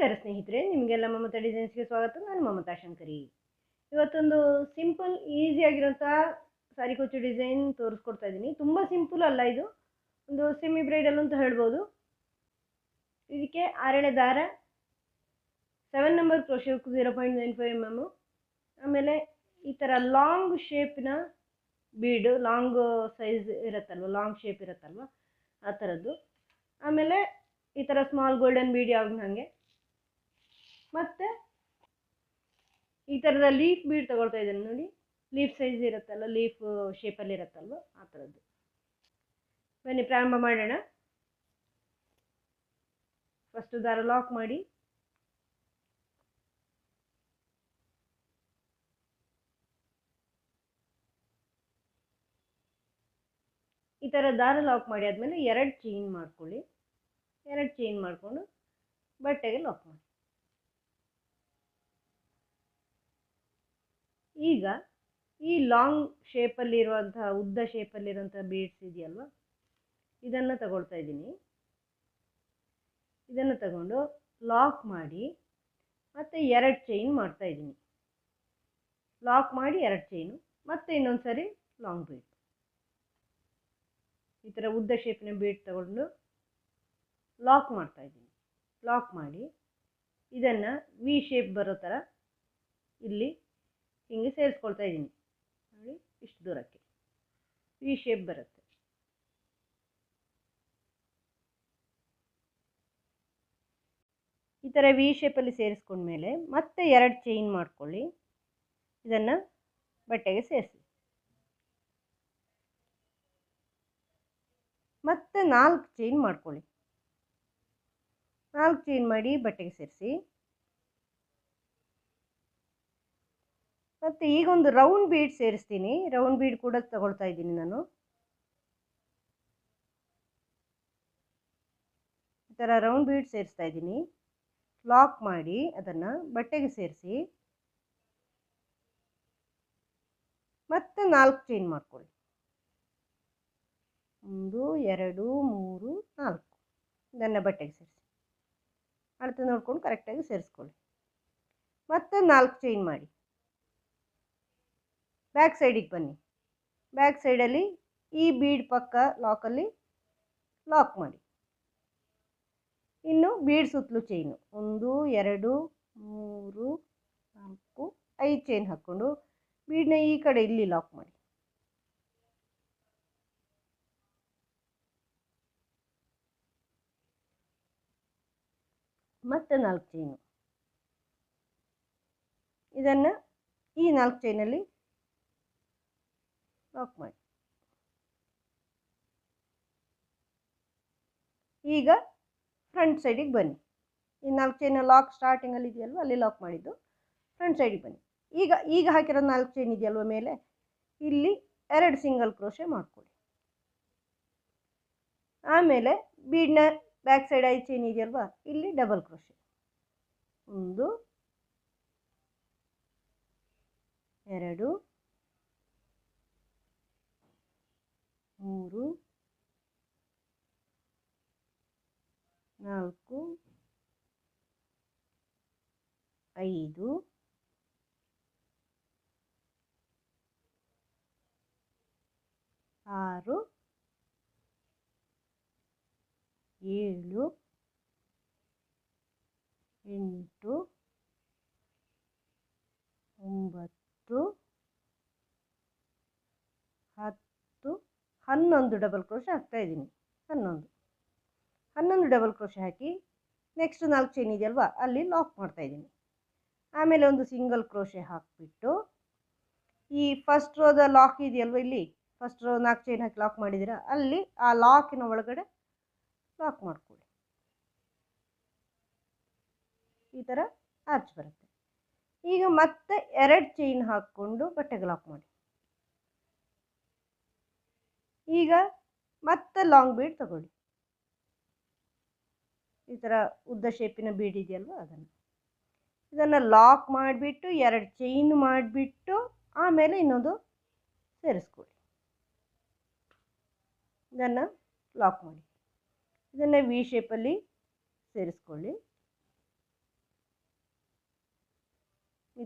ನಮಸ್ಕಾರ ಸ್ನೇಹಿತರೆ, ನಿಮಗೆಲ್ಲ ಮಮತಾ ಡಿಸೈನ್ಸ್ಗೆ ಸ್ವಾಗತ. ನಾನು ಮಮತಾ ಶಂಕರಿ. ಇವತ್ತೊಂದು ಸಿಂಪಲ್ ಈಸಿಯಾಗಿರೋಂಥ ಸಾರಿ ಕುಚ್ಚು ಡಿಸೈನ್ ತೋರಿಸ್ಕೊಡ್ತಾ ಇದ್ದೀನಿ. ತುಂಬ ಸಿಂಪಲ್ ಅಲ್ಲ, ಇದು ಒಂದು ಸೆಮಿ ಬ್ರೈಡಲ್ ಅಂತ ಹೇಳ್ಬೋದು. ಇದಕ್ಕೆ 6 ದಾರ, 7 ನಂಬರ್ ಕ್ರೋಶೆ ಹುಕ್ 0.95 mm, ಆಮೇಲೆ ಈ ಥರ ಲಾಂಗ್ ಶೇಪಿನ ಬೀಡು, ಲಾಂಗ್ ಸೈಜ್ ಇರುತ್ತಲ್ವ, ಲಾಂಗ್ ಶೇಪ್ ಇರುತ್ತಲ್ವ ಆ ಥರದ್ದು. ಆಮೇಲೆ ಈ ಥರ ಸ್ಮಾಲ್ ಗೋಲ್ಡನ್ ಬೀಡ್ ಯಾವಾಗ ಹಾಗೆ, ಮತ್ತು ಈ ಥರದ ಲೀಫ್ ಬೀಡ್ ತಗೊಳ್ತಾ ಇದ್ದೀನಿ ನೋಡಿ. ಲೀಫ್ ಸೈಜ್ ಇರುತ್ತಲ್ಲ, ಲೀಫ್ ಶೇಪಲ್ಲಿ ಇರುತ್ತಲ್ವ ಆ ಥರದ್ದು. ಬನ್ನಿ ಪ್ರಾರಂಭ ಮಾಡೋಣ. ಫಸ್ಟು ದಾರ ಲಾಕ್ ಮಾಡಿ, ಈ ಥರ ದಾರ ಲಾಕ್ ಮಾಡಿ ಆದಮೇಲೆ 2 ಚೈನ್ ಮಾಡ್ಕೊಳ್ಳಿ. 2 ಚೈನ್ ಮಾಡಿಕೊಂಡು ಬಟ್ಟೆಗೆ ಲಾಕ್ ಮಾಡಿ. ಈಗ ಈ ಲಾಂಗ್ ಶೇಪಲ್ಲಿರುವಂತಹ, ಉದ್ದ ಶೇಪಲ್ಲಿರುವಂಥ ಬೀಡ್ಸ್ ಇದೆಯಲ್ವ, ಇದನ್ನು ತಗೊಳ್ತಾ ಇದ್ದೀನಿ. ಇದನ್ನು ತಗೊಂಡು ಲಾಕ್ ಮಾಡಿ ಮತ್ತು 2 ಚೈನ್ ಮಾಡ್ತಾ ಇದ್ದೀನಿ. ಲಾಕ್ ಮಾಡಿ 2 ಚೈನು, ಮತ್ತು ಇನ್ನೊಂದು ಸರಿ ಲಾಂಗ್ ಬೀಡ್. ಈ ಥರ ಉದ್ದ ಶೇಪಿನ ಬೀಡ್ ತಗೊಂಡು ಲಾಕ್ ಮಾಡ್ತಾ ಇದ್ದೀನಿ. ಲಾಕ್ ಮಾಡಿ ಇದನ್ನು ವಿ ಶೇಪ್ ಬರೋ ಥರ ಇಲ್ಲಿ ಹಿಂಗೆ ಸೇರಿಸ್ಕೊಳ್ತಾ ಇದ್ದೀನಿ ನೋಡಿ. ಇಷ್ಟು ದೂರಕ್ಕೆ ವಿ ಶೇಪ್ ಬರುತ್ತೆ. ಈ ಥರ ವಿ ಶೇಪಲ್ಲಿ ಸೇರಿಸ್ಕೊಂಡ್ಮೇಲೆ ಮತ್ತೆ 2 ಚೈನ್ ಮಾಡ್ಕೊಳ್ಳಿ. ಇದನ್ನು ಬಟ್ಟೆಗೆ ಸೇರಿಸಿ. ಮತ್ತೆ 4 ಚೈನ್ ಮಾಡ್ಕೊಳ್ಳಿ. 4 ಚೈನ್ ಮಾಡಿ ಬಟ್ಟೆಗೆ ಸೇರಿಸಿ. ಮತ್ತು ಈಗೊಂದು ರೌಂಡ್ ಬೀಡ್ ಸೇರಿಸ್ತೀನಿ. ರೌಂಡ್ ಬೀಡ್ ಕೂಡ ತಗೊಳ್ತಾ ಇದ್ದೀನಿ ನಾನು. ಈ ಥರ ರೌಂಡ್ ಬೀಡ್ ಸೇರಿಸ್ತಾ ಇದ್ದೀನಿ. ಲಾಕ್ ಮಾಡಿ ಅದನ್ನು ಬಟ್ಟೆಗೆ ಸೇರಿಸಿ. ಮತ್ತೆ 4 ಚೈನ್ ಮಾಡ್ಕೊಳ್ಳಿ. 1 2 3 4. ಇದನ್ನು ಬಟ್ಟೆಗೆ ಸೇರಿಸಿ. ಅಳತೆ ನೋಡ್ಕೊಂಡು ಕರೆಕ್ಟಾಗಿ ಸೇರಿಸ್ಕೊಳ್ಳಿ. ಮತ್ತೆ 4 ಚೈನ್ ಮಾಡಿ ಬ್ಯಾಕ್ ಸೈಡಿಗೆ ಬನ್ನಿ. ಬ್ಯಾಕ್ ಸೈಡಲ್ಲಿ ಈ ಬೀಡ್ ಪಕ್ಕ ಲಾಕಲ್ಲಿ ಲಾಕ್ ಮಾಡಿ. ಇನ್ನು ಬೀಡ್ ಸುತ್ತಲೂ ಚೈನು 1 2 3 4 5 ಚೈನ್ ಹಾಕ್ಕೊಂಡು ಬೀಡನ್ನ ಈ ಕಡೆ ಇಲ್ಲಿ ಲಾಕ್ ಮಾಡಿ. ಮತ್ತೆ 4 ಚೈನು. ಇದನ್ನು ಈ 4 ಚೈನಲ್ಲಿ ಲಾಕ್ ಮಾಡಿ. ಈಗ ಫ್ರಂಟ್ ಸೈಡಿಗೆ ಬನ್ನಿ. ಈ 4 ಚೈನ್ ಲಾಕ್ ಸ್ಟಾರ್ಟಿಂಗಲ್ಲಿ ಇದೆಯಲ್ವ, ಅಲ್ಲಿ ಲಾಕ್ ಮಾಡಿದ್ದು. ಫ್ರಂಟ್ ಸೈಡಿಗೆ ಬನ್ನಿ. ಈಗ ಹಾಕಿರೋ 4 ಚೈನ್ ಇದೆಯಲ್ವ ಮೇಲೆ, ಇಲ್ಲಿ 2 ಸಿಂಗಲ್ ಕ್ರೋಶೆ ಮಾಡ್ಕೊಳ್ಳಿ. ಆಮೇಲೆ ಬೀಡ್ನ ಬ್ಯಾಕ್ ಸೈಡ್ 5 ಚೈನ್ ಇದೆಯಲ್ವ, ಇಲ್ಲಿ ಡಬಲ್ ಕ್ರೋಶೆ. 1 2 3 4 5 6 7 8 9 10 11 ಡಬಲ್ ಕ್ರೋಶೆ ಹಾಕ್ತಾ ಇದ್ದೀನಿ. 11 ಡಬಲ್ ಕ್ರೋಶೆ ಹಾಕಿ ನೆಕ್ಸ್ಟ್ 4 ಚೈನ್ ಇದೆಯಲ್ವ, ಅಲ್ಲಿ ಲಾಕ್ ಮಾಡ್ತಾ ಇದ್ದೀನಿ. ಆಮೇಲೆ ಒಂದು ಸಿಂಗಲ್ ಕ್ರೋಶೆ ಹಾಕಿಬಿಟ್ಟು ಈ ಫಸ್ಟ್ ರೋದ ಲಾಕ್ ಇದೆಯಲ್ವ, ಇಲ್ಲಿ ಫಸ್ಟ್ ರೋ 4 ಚೈನ್ ಹಾಕಿ ಲಾಕ್ ಮಾಡಿದ್ದೀರಾ, ಅಲ್ಲಿ ಆ ಲಾಕಿನ ಒಳಗಡೆ ಲಾಕ್ ಮಾಡ್ಕೊಳ್ಳಿ. ಈ ಥರ ಆರ್ಚ್ ಬರುತ್ತೆ. ಈಗ ಮತ್ತೆ 2 ಚೈನ್ ಹಾಕ್ಕೊಂಡು ಬಟ್ಟೆಗೆ ಲಾಕ್ ಮಾಡಿ. ಈಗ ಮತ್ತೆ ಲಾಂಗ್ ಬೀಡ್ ತಗೊಳ್ಳಿ. ಈ ಥರ ಉದ್ದ ಶೇಪಿನ ಬೀಡ್ ಇದೆಯಲ್ವ, ಇದನ್ನು ಲಾಕ್ ಮಾಡಿಬಿಟ್ಟು 2 ಚೈನ್ ಮಾಡಿಬಿಟ್ಟು ಆಮೇಲೆ ಇನ್ನೊಂದು ಸೇರಿಸ್ಕೊಳ್ಳಿ. ಇದನ್ನು ಲಾಕ್ ಮಾಡಿ. ಇದನ್ನು ವಿ ಶೇಪಲ್ಲಿ ಸೇರಿಸ್ಕೊಳ್ಳಿ.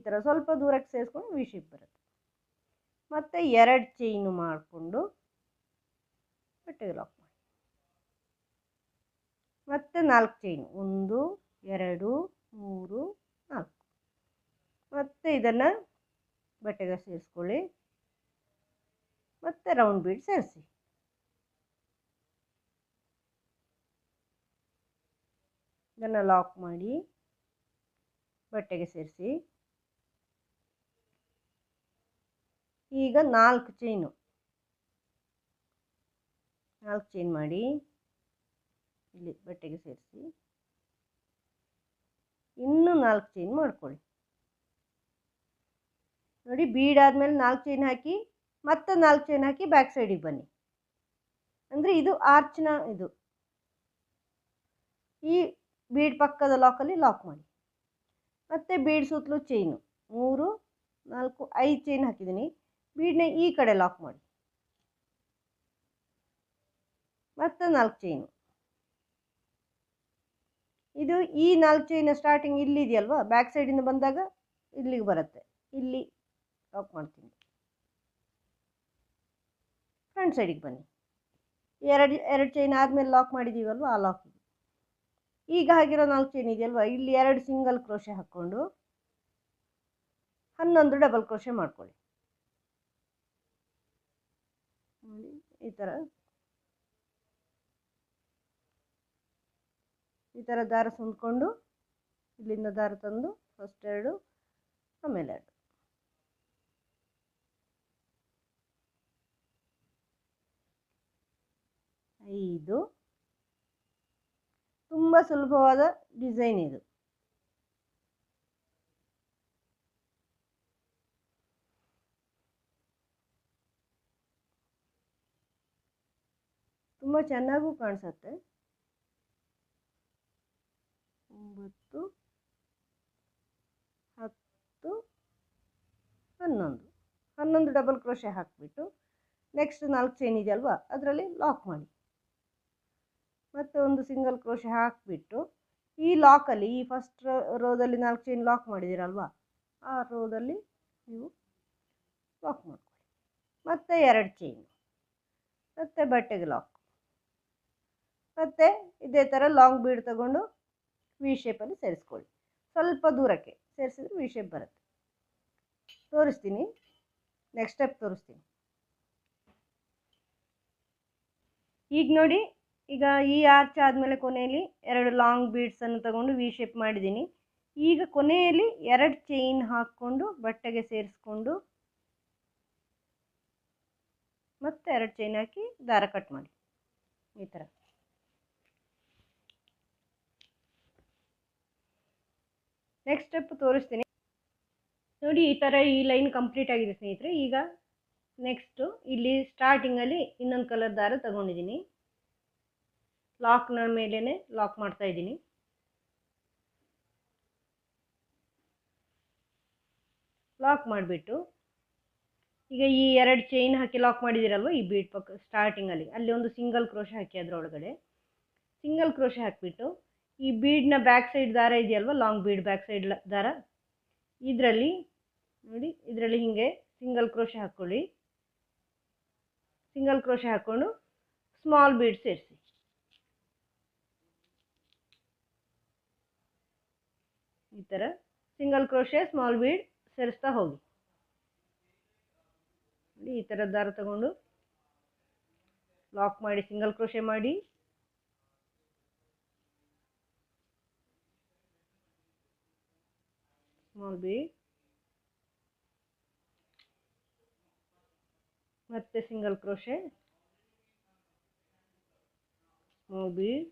ಥರ ಸ್ವಲ್ಪ ದೂರಕ್ಕೆ ಸೇರಿಸ್ಕೊಂಡು ವಿ ಶೇಪ್ ಬರುತ್ತೆ. ಮತ್ತು 2 ಚೈನು ಮಾಡಿಕೊಂಡು ಬಟ್ಟೆಗೆ ಲಾಕ್ ಮಾಡಿ. ಮತ್ತು 4 ಚೈನು 1 2 3 4. ಮತ್ತು ಇದನ್ನು ಬಟ್ಟೆಗೆ ಸೇರಿಸ್ಕೊಳ್ಳಿ. ಮತ್ತು ರೌಂಡ್ ಬೀಡ್ ಸೇರಿಸಿ. ಇದನ್ನು ಲಾಕ್ ಮಾಡಿ ಬಟ್ಟೆಗೆ ಸೇರಿಸಿ. ಈಗ 4 ಚೈನು 4 ಚೈನ್ ಮಾಡಿ ಇಲ್ಲಿ ಬಟ್ಟೆಗೆ ಸೇರಿಸಿ. ಇನ್ನೂ 4 ಚೈನ್ ಮಾಡ್ಕೊಳ್ಳಿ. ನೋಡಿ, ಬೀಡ್ ಆದಮೇಲೆ 4 ಚೈನ್ ಹಾಕಿ ಮತ್ತೆ 4 ಚೈನ್ ಹಾಕಿ ಬ್ಯಾಕ್ ಸೈಡಿಗೆ ಬನ್ನಿ. ಅಂದರೆ ಇದು ಆರ್ಚ್ನ ಇದು. ಈ ಬೀಡ್ ಪಕ್ಕದ ಲಾಕಲ್ಲಿ ಲಾಕ್ ಮಾಡಿ. ಮತ್ತು ಬೀಡ್ ಸುತ್ತಲೂ ಚೈನು 3 4 5 ಚೈನ್ ಹಾಕಿದ್ದೀನಿ. ಬೀಡನ್ನ ಈ ಕಡೆ ಲಾಕ್ ಮಾಡಿ. ಮತ್ತು 4 ಚೈನು. ಇದು ಈ 4 ಚೈನ್ ಸ್ಟಾರ್ಟಿಂಗ್ ಇಲ್ಲಿದೆಯಲ್ವಾ, ಬ್ಯಾಕ್ ಸೈಡಿಂದ ಬಂದಾಗ ಇಲ್ಲಿಗೆ ಬರುತ್ತೆ. ಇಲ್ಲಿ ಲಾಕ್ ಮಾಡ್ತೀನಿ. ಫ್ರಂಟ್ ಸೈಡಿಗೆ ಬನ್ನಿ. ಎರಡು ಚೈನ್ ಆದಮೇಲೆ ಲಾಕ್ ಮಾಡಿದ್ದೀವಲ್ವ, ಆ ಲಾಕ್. ಈಗ ಹಾಗಿರೋ 4 ಚೈನ್ ಇದೆಯಲ್ವ, ಇಲ್ಲಿ 2 ಸಿಂಗಲ್ ಕ್ರೋಶೆ ಹಾಕ್ಕೊಂಡು 11 ಡಬಲ್ ಕ್ರೋಶೆ ಮಾಡ್ಕೊಳ್ಳಿ. ಈ ಥರ ದಾರ ಸುಂದ್ಕೊಂಡು ಇಲ್ಲಿಂದ ದಾರ ತಂದು ಫಸ್ಟ್ 2 ಆಮೇಲೆ 2. ಇದು ತುಂಬ ಸುಲಭವಾದ ಡಿಸೈನ್ ಇದು. ತುಂಬ ಚೆನ್ನಾಗೂ ಕಾಣಿಸುತ್ತೆ. 9 10 11 ಡಬಲ್ ಕ್ರೋಶೆ ಹಾಕಿಬಿಟ್ಟು ನೆಕ್ಸ್ಟ್ 4 ಚೈನ್ ಇದೆಯಲ್ವಾ, ಅದರಲ್ಲಿ ಲಾಕ್ ಮಾಡಿ. ಮತ್ತು ಒಂದು ಸಿಂಗಲ್ ಕ್ರೋಶೆ ಹಾಕಿಬಿಟ್ಟು ಈ ಲಾಕಲ್ಲಿ, ಈ ಫಸ್ಟ್ ರೋದಲ್ಲಿ 4 ಚೈನ್ ಲಾಕ್ ಮಾಡಿದ್ದೀರಲ್ವಾ, ಆ ರೋದಲ್ಲಿ ನೀವು ಲಾಕ್ ಮಾಡ್ಕೊಳ್ಳಿ. ಮತ್ತು 2 ಚೈನು ಮತ್ತು ಬಟ್ಟೆಗೆ ಲಾಕ್. ಮತ್ತು ಇದೇ ಥರ ಲಾಂಗ್ ಬೀಡ್ ತಗೊಂಡು ವಿ ಶೇಪಲ್ಲಿ ಸೇರಿಸ್ಕೊಳ್ಳಿ. ಸ್ವಲ್ಪ ದೂರಕ್ಕೆ ಸೇರಿಸಿದ್ರೆ ವಿ ಶೇಪ್ ಬರುತ್ತೆ. ತೋರಿಸ್ತೀನಿ, ನೆಕ್ಸ್ಟ್ ಸ್ಟೆಪ್ ತೋರಿಸ್ತೀನಿ. ಈಗ ನೋಡಿ, ಈಗ ಈ ಆರ್ಚ್ ಆದಮೇಲೆ ಕೊನೆಯಲ್ಲಿ 2 ಲಾಂಗ್ ಬೀಡ್ಸನ್ನು ತಗೊಂಡು ವಿ ಶೇಪ್ ಮಾಡಿದ್ದೀನಿ. ಈಗ ಕೊನೆಯಲ್ಲಿ 2 ಚೈನ್ ಹಾಕ್ಕೊಂಡು ಬಟ್ಟೆಗೆ ಸೇರಿಸ್ಕೊಂಡು ಮತ್ತೆ 2 ಚೈನ್ ಹಾಕಿ ದಾರ ಕಟ್ ಮಾಡಿ. ಈ ಥರ ನೆಕ್ಸ್ಟ್ ಸ್ಟೆಪ್ ತೋರಿಸ್ತೀನಿ ನೋಡಿ. ಈ ಥರ ಈ ಲೈನ್ ಕಂಪ್ಲೀಟ್ ಆಗಿದೆ ಸ್ನೇಹಿತರೆ. ಈಗ ನೆಕ್ಸ್ಟು ಇಲ್ಲಿ ಸ್ಟಾರ್ಟಿಂಗಲ್ಲಿ ಇನ್ನೊಂದು ಕಲರ್ ದಾರ ತಗೊಂಡಿದ್ದೀನಿ. ಲಾಕ್ನ ಮೇಲೇ ಲಾಕ್ ಮಾಡ್ತಾ ಇದ್ದೀನಿ. ಲಾಕ್ ಮಾಡಿಬಿಟ್ಟು ಈಗ ಈ 2 ಚೈನ್ ಹಾಕಿ ಲಾಕ್ ಮಾಡಿದ್ದೀರಲ್ವ, ಈ ಬೀಡ್ ಪಕ್ಕ ಸ್ಟಾರ್ಟಿಂಗಲ್ಲಿ ಅಲ್ಲಿ ಒಂದು ಸಿಂಗಲ್ ಕ್ರೋಶೆ ಹಾಕಿ ಅದರೊಳಗಡೆ ಸಿಂಗಲ್ ಕ್ರೋಶೆ ಹಾಕಿಬಿಟ್ಟು ಈ ಬೀಡ್ನ ಬ್ಯಾಕ್ ಸೈಡ್ ದಾರ ಇದೆಯಲ್ವ, ಲಾಂಗ್ ಬೀಡ್ ಬ್ಯಾಕ್ ಸೈಡ್ ದಾರ, ಇದರಲ್ಲಿ ನೋಡಿ, ಇದರಲ್ಲಿ ಹೀಗೆ ಸಿಂಗಲ್ ಕ್ರೋಶೆ ಹಾಕ್ಕೊಳ್ಳಿ. ಸಿಂಗಲ್ ಕ್ರೋಶೆ ಹಾಕ್ಕೊಂಡು ಸ್ಮಾಲ್ ಬೀಡ್ ಸೇರಿಸಿ. ಈ ಥರ ಸಿಂಗಲ್ ಕ್ರೋಶೆ ಸ್ಮಾಲ್ ಬೀಡ್ ಸೇರಿಸ್ತಾ ಹೋಗಿ. ಈ ಥರ ದಾರ ತಗೊಂಡು ಲಾಕ್ ಮಾಡಿ ಸಿಂಗಲ್ ಕ್ರೋಶೆ ಮಾಡಿ ಸ್ಮಾಲ್ ಬೀಡ್ ಮತ್ತೆ ಸಿಂಗಲ್ ಕ್ರೋಶೆ ಸ್ಮಾಲ್ ಬೀಡ್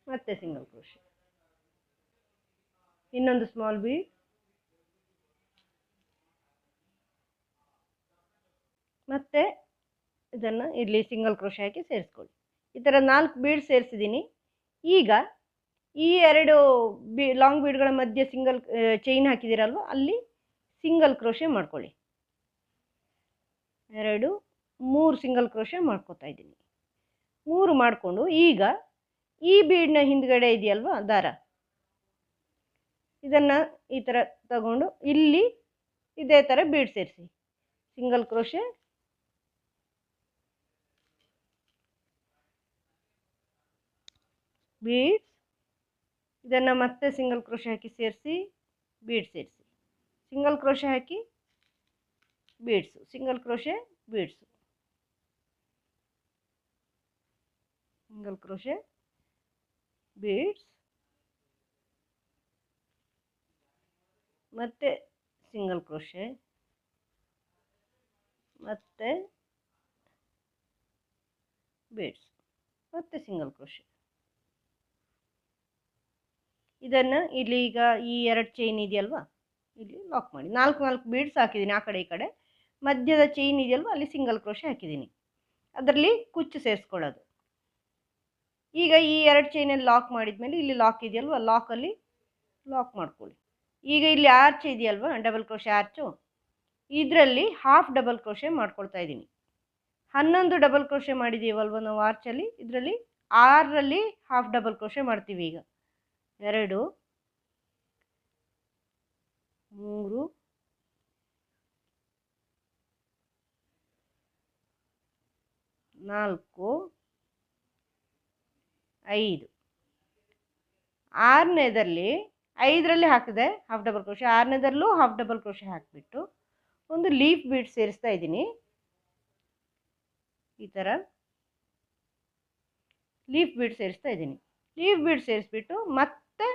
ಮತ್ತೆ ಸಿಂಗಲ್ ಕ್ರೋಶೆ, ಇನ್ನೊಂದು ಸ್ಮಾಲ್ ಬೀಡ್ ಮತ್ತೆ ಇದನ್ನು ಇಲ್ಲಿ ಸಿಂಗಲ್ ಕ್ರೋಶೆ ಹಾಕಿ ಸೇರಿಸ್ಕೊಳ್ಳಿ. ಈ ಥರ 4 ಬೀಡ್ ಸೇರಿಸಿದ್ದೀನಿ. ಈಗ ಈ 2 ಲಾಂಗ್ ಬೀಡ್ಗಳ ಮಧ್ಯೆ ಸಿಂಗಲ್ ಚೈನ್ ಹಾಕಿದ್ದೀರಲ್ವ, ಅಲ್ಲಿ ಸಿಂಗಲ್ ಕ್ರೋಶೆ ಮಾಡ್ಕೊಳ್ಳಿ. 2 3 ಸಿಂಗಲ್ ಕ್ರೋಶೆ ಮಾಡ್ಕೊತಾ ಇದ್ದೀನಿ. 3 ಮಾಡಿಕೊಂಡು ಈಗ ಈ ಬೀಡ್ನ ಹಿಂದ್ಗಡೆ ಇದೆಯಲ್ವಾ ದಾರ, ಇದನ್ನು ಈ ಥರ ತಗೊಂಡು ಇಲ್ಲಿ ಇದೇ ಥರ ಬೀಡ್ ಸೇರಿಸಿ, ಸಿಂಗಲ್ ಕ್ರೋಶೆ, ಬೀಡ್ಸ್, ಇದನ್ನು ಮತ್ತೆ ಸಿಂಗಲ್ ಕ್ರೋಶೆ ಹಾಕಿ ಸೇರಿಸಿ, ಬೀಡ್ ಸೇರಿಸಿ, ಸಿಂಗಲ್ ಕ್ರೋಶೆ ಹಾಕಿ beads, single crochet beads, single crochet beads, ಮತ್ತೆ ಸಿಂಗಲ್ ಕ್ರೋಶೆ, ಮತ್ತೆ ಬೀಡ್ಸ್, ಮತ್ತೆ ಸಿಂಗಲ್ ಕ್ರೋಶೆ. ಇದನ್ನು ಇಲ್ಲಿ ಈಗ ಈ 2 ಚೈನ್ ಇದೆಯಲ್ವಾ ಇಲ್ಲಿ ಲಾಕ್ ಮಾಡಿ, 4 ಬೀಡ್ಸ್ ಹಾಕಿದ್ದೀನಿ ಆ ಕಡೆ ಈ ಕಡೆ, ಮಧ್ಯದ ಚೈನ್ ಇದೆಯಲ್ವ ಅಲ್ಲಿ ಸಿಂಗಲ್ ಕ್ರೋಶೆ ಹಾಕಿದ್ದೀನಿ, ಅದರಲ್ಲಿ ಕುಚ್ಚು ಸೇರಿಸ್ಕೊಳ್ಳೋದು. ಈಗ ಈ 2 ಚೈನಲ್ಲಿ ಲಾಕ್ ಮಾಡಿದ್ಮೇಲೆ ಇಲ್ಲಿ ಲಾಕ್ ಇದೆಯಲ್ವ, ಲಾಕಲ್ಲಿ ಲಾಕ್ ಮಾಡ್ಕೊಳ್ಳಿ. ಈಗ ಇಲ್ಲಿ ಆರ್ಚ್ ಇದೆಯಲ್ವ, ಡಬಲ್ ಕ್ರೋಶೆ ಆರ್ಚು, ಇದರಲ್ಲಿ ಹಾಫ್ ಡಬಲ್ ಕ್ರೋಶೆ ಮಾಡ್ಕೊಳ್ತಾ ಇದ್ದೀನಿ. 11 ಡಬಲ್ ಕ್ರೋಶೆ ಮಾಡಿದ್ದೀವಲ್ವ ನಾವು ಆರ್ಚಲ್ಲಿ, ಇದರಲ್ಲಿ 6ರಲ್ಲಿ ಹಾಫ್ ಡಬಲ್ ಕ್ರೋಶೆ ಮಾಡ್ತೀವಿ. ಈಗ 2 3 4 5, 6ನೇದಲ್ಲಿ 5ರಲ್ಲಿ ಹಾಕಿದೆ ಹಾಫ್ ಡಬಲ್ ಕ್ರೋಶೆ, 6ನೇದಲ್ಲೂ ಹಾಫ್ ಡಬಲ್ ಕ್ರೋಶೆ ಹಾಕಿಬಿಟ್ಟು ಒಂದು ಲೀಫ್ ಬೀಡ್ ಸೇರಿಸ್ತಾ ಇದ್ದೀನಿ. ಈ ಥರ ಲೀಫ್ ಬೀಡ್ ಸೇರಿಸ್ತಾ ಇದ್ದೀನಿ. ಲೀಫ್ ಬೀಡ್ ಸೇರಿಸ್ಬಿಟ್ಟು ಮತ್ತೆ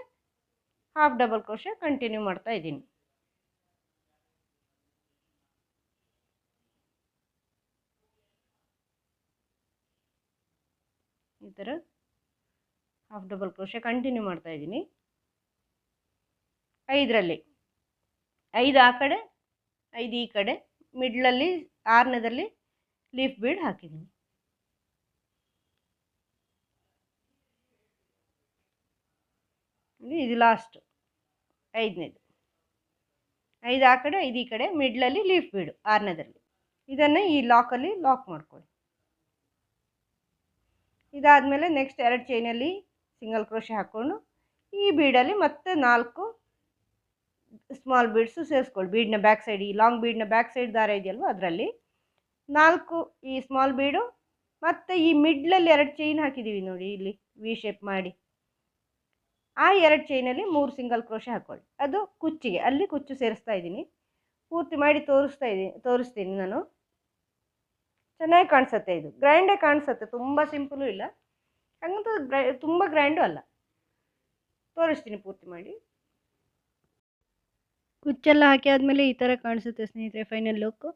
ಹಾಫ್ ಡಬಲ್ ಕ್ರೋಶೆ ಕಂಟಿನ್ಯೂ ಮಾಡ್ತಾ ಇದ್ದೀನಿ. ಈ ಥರ ಹಾಫ್ ಡಬಲ್ ಕ್ರೋಶೆ ಕಂಟಿನ್ಯೂ ಮಾಡ್ತಾ ಇದ್ದೀನಿ. 5ರಲ್ಲಿ 5 ಆ ಕಡೆ 5 ಈ ಕಡೆ, ಮಿಡ್ಲಲ್ಲಿ 6ನೇದಲ್ಲಿ ಲೀಫ್ ಬೀಡ್ ಹಾಕಿದ್ದೀನಿ. ಇದು ಲಾಸ್ಟ್ 5ನೇದು, 5 ಆ ಕಡೆ 5 ಈ ಕಡೆ, ಮಿಡ್ಲಲ್ಲಿ ಲೀಫ್ ಬೀಡು 6ನೇದಲ್ಲಿ. ಇದನ್ನು ಈ ಲಾಕಲ್ಲಿ ಲಾಕ್ ಮಾಡ್ಕೊಳ್ಳಿ. ಇದಾದಮೇಲೆ ನೆಕ್ಸ್ಟ್ 2 ಚೈನಲ್ಲಿ ಸಿಂಗಲ್ ಕ್ರೋಶೆ ಹಾಕ್ಕೊಂಡು ಈ ಬೀಡಲ್ಲಿ ಮತ್ತೆ 4 ಸ್ಮಾಲ್ ಬೀಡ್ಸು ಸೇರಿಸ್ಕೊಳ್ಳಿ. ಬೀಡ್ನ ಬ್ಯಾಕ್ ಸೈಡ್, ಈ ಲಾಂಗ್ ಬೀಡ್ನ ಬ್ಯಾಕ್ ಸೈಡ್ ದಾರ ಇದೆಯಲ್ವ ಅದರಲ್ಲಿ 4 ಈ ಸ್ಮಾಲ್ ಬೀಡು, ಮತ್ತು ಈ ಮಿಡ್ಲಲ್ಲಿ 2 ಚೈನ್ ಹಾಕಿದ್ದೀವಿ ನೋಡಿ, ಇಲ್ಲಿ ವಿ ಶೇಪ್ ಮಾಡಿ, ಆ 2 ಚೈನಲ್ಲಿ 3 ಸಿಂಗಲ್ ಕ್ರೋಶೆ ಹಾಕ್ಕೊಳ್ಳಿ. ಅದು ಕುಚ್ಚಿಗೆ, ಅಲ್ಲಿ ಕುಚ್ಚು ಸೇರಿಸ್ತಾ ಇದ್ದೀನಿ. ಪೂರ್ತಿ ಮಾಡಿ ತೋರಿಸ್ತೀನಿ ನಾನು. ಚೆನ್ನಾಗಿ ಕಾಣಿಸುತ್ತೆ, ಇದು ಗ್ರ್ಯಾಂಡೇ ಕಾಣಿಸುತ್ತೆ, ತುಂಬ ಸಿಂಪಲು ಇಲ್ಲ, ಹಂಗಂತ ತುಂಬ ಗ್ರ್ಯಾಂಡು ಅಲ್ಲ. ತೋರಿಸ್ತೀನಿ ಪೂರ್ತಿ ಮಾಡಿ. ಕುಚ್ಚೆಲ್ಲ ಹಾಕಿ ಆದಮೇಲೆ ಈ ಥರ ಕಾಣಿಸುತ್ತೆ ಸ್ನೇಹಿತರೆ ಫೈನಲ್ ಲುಕ್ಕು.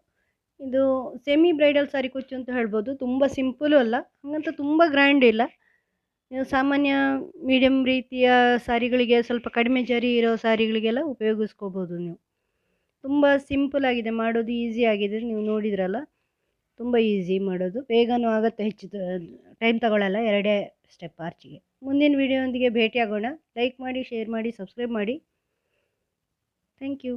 ಇದು ಸೆಮಿ ಬ್ರೈಡಲ್ ಸಾರಿ ಕುಚ್ಚು ಅಂತ ಹೇಳ್ಬೋದು. ತುಂಬ ಸಿಂಪಲು ಅಲ್ಲ, ಹಂಗಂತ ತುಂಬ ಗ್ರ್ಯಾಂಡ್ ಇಲ್ಲ. ನೀವು ಸಾಮಾನ್ಯ ಮೀಡಿಯಮ್ ರೀತಿಯ ಸಾರಿಗಳಿಗೆ, ಸ್ವಲ್ಪ ಕಡಿಮೆ ಜರಿ ಇರೋ ಸಾರಿಗಳಿಗೆಲ್ಲ ಉಪಯೋಗಿಸ್ಕೋಬೋದು ನೀವು. ತುಂಬ ಸಿಂಪಲ್ ಆಗಿದೆ, ಮಾಡೋದು ಈಸಿ ಆಗಿದೆ. ನೀವು ನೋಡಿದ್ರಲ್ಲ, ತುಂಬ ಈಸಿ ಮಾಡೋದು, ಬೇಗನೂ ಆಗುತ್ತೆ, ಹೆಚ್ಚು ಟೈಮ್ ತಗೊಳ್ಳಲ್ಲ. 2 ಸ್ಟೆಪ್ ಆರ್ಚಿಗೆ. ಮುಂದಿನ ವಿಡಿಯೋದೊಂದಿಗೆ ಭೇಟಿಯಾಗೋಣ. ಲೈಕ್ ಮಾಡಿ, ಶೇರ್ ಮಾಡಿ, ಸಬ್ಸ್ಕ್ರೈಬ್ ಮಾಡಿ. Thank you.